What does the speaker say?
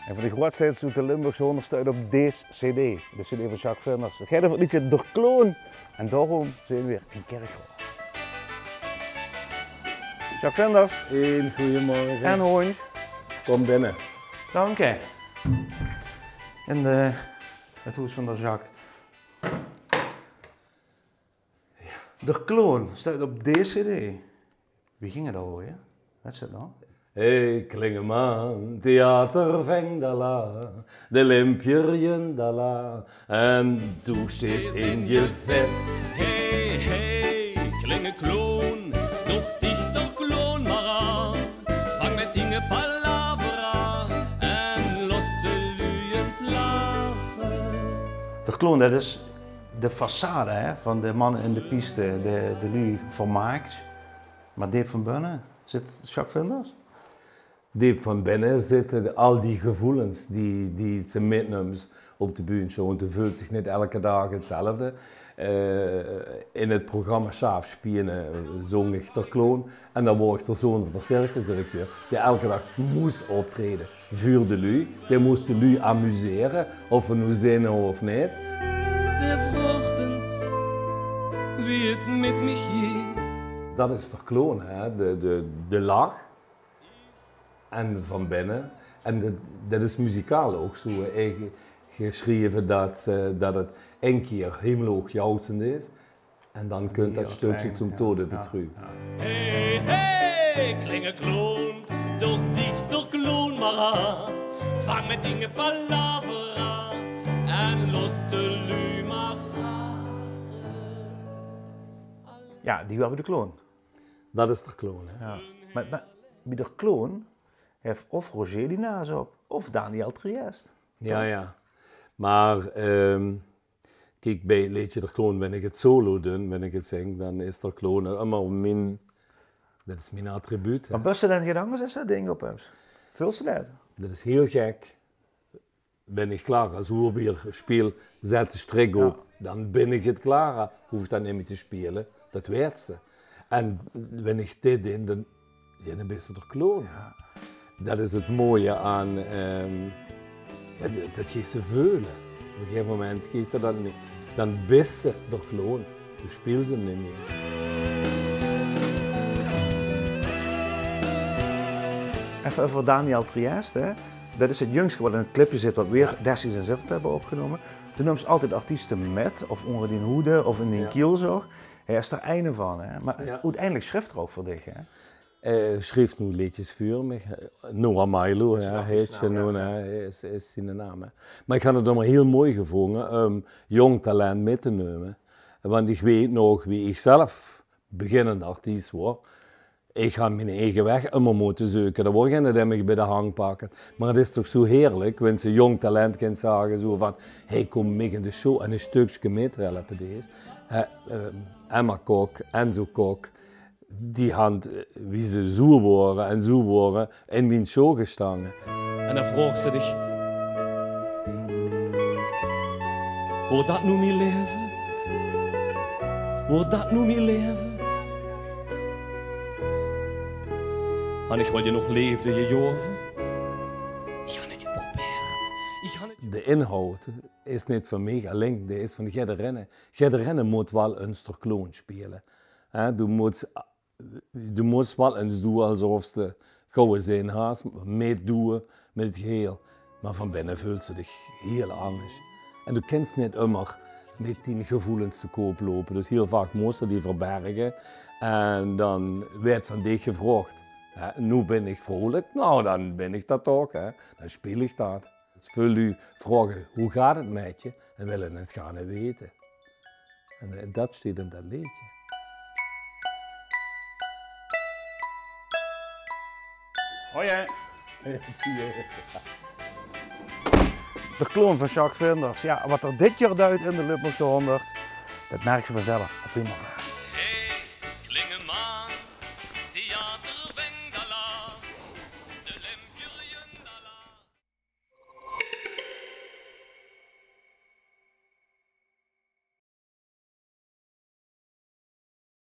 En van de grootste hits doet de Limburgse 100 staat op deze cd. De cd van Jacques Vinders. Het gaat over het liedje De Kloon. En daarom zijn we weer in Kerkrade. Jacques Vinders. Goedemorgen. En Hoorns. Kom binnen. Dank je. In het huis van de Jacques. De Kloon staat op deze cd. Wie ging het al, hè? Wat is het dan? Hey, Klingeman, theater Vengdala, de Limpjerjen dala, en douches in je vet. Hey, hey, Klingekloon, doch dich doch kloon maar aan. Vang met dingen palavra en los de luyens lachen. De Kloon, dat is de façade hè, van de mannen in de piste, de lui vermaakt. Maar diep van binnen zit Jacques Vinders? Diep van binnen zitten al die gevoelens die ze meenemen op de bühne. Want het voelt zich niet elke dag hetzelfde. In het programma Schaaf spelen zong ik de Kloon. En dan word ik de zoon van de circusdirecteur, die elke dag moest optreden voor de lui. Die moest de lui amuseren, of we nu zinnen of niet. Wer vroeg eens wie het met me geht? Dat is de Kloon, hè? De lach. En van binnen. En dat is muzikaal ook zo geschreven dat het één keer hemelhoog jouwend is. En dan kunt dat stukje zum Tode betrübt. Hey, hey, Klingekloon, doch dich doch kloon maar aan. Vang met dingen palavra en los de lui maar lachen. Ja, die waren de Kloon. Dat is de Kloon, hè? Ja. Maar bij de Kloon heeft of Roger die naast op, of Daniel Triest. Ja. Maar kijk, bij Liedje de Kloon, ben ik het solo doen, ben ik het zing, dan is de Kloon allemaal dat is mijn attribuut. Maar bussen dan gedangers is dat ding op hem? Vul ze dat? Dat is heel gek. Ben ik klaar, als Oerbier speel, zet de strik op, dan ben ik het klaar. Hoef ik dan niet meer te spelen, dat weet ze. En wanneer ik dit deed, dan ben je de Kloon. Ja. Dat is het mooie aan, dat geeft ze veulen. Op een gegeven moment geeft ze dat niet. Dan best ze de Kloon, dan speelt ze niet meer. Even over Daniel Triest, hè. Dat is het jongste wat in het clipje zit, wat weer destijds in Zittert hebben opgenomen. Toen nam ze altijd artiesten met, of onder die hoede, of in die kielzorg. Hij is er einde van, hè. Maar uiteindelijk schrijft er ook voor dich, hè. Schreef nu liedjes voor me. Noah Milo, heet je nu, is zijn naam. Hè. Maar ik had het allemaal heel mooi gevonden om jong talent mee te nemen. Want ik weet nog wie ik zelf beginnende artiest was. Ik ga mijn eigen weg immer moeten zoeken. Dat wordt geen dat mij bij de hang pakken. Maar het is toch zo heerlijk, wanneer ze jong talent kan zeggen zo van, hey, kom mee in de show en een stukje meetrellen deze. Emma Kok, Enzo Kok. Die hand, wie ze zo worden in mijn show gestaan. En dan vroeg ze dich, wordt dat nu mijn leven? Wordt dat nu mijn leven? En ik wil je nog leefde, je joven? Ik ga het je probeerd. De inhoud is niet van mij alleen, die is van Gerde Rennen. Gerde Rennen moet wel een stuk Kloon spelen. Du moet wel eens doen alsof ze gouden zin haast, meedoen met het geheel. Maar van binnen voelt ze zich heel anders. En du kent niet immer met die gevoelens te koop lopen. Dus heel vaak moest je die verbergen. En dan werd van dich gevraagd. Nu ben ik vrolijk, nou dan ben ik dat ook. Hè. Dan speel ik dat. Dus veel u vragen, hoe gaat het met je? En willen het gaan weten. En dat staat in dat liedje. Hoi hè. De Kloon van Jacques Vinders. Ja, wat er dit jaar duidt in de Limburgse 100, dat merk je vanzelf op 105.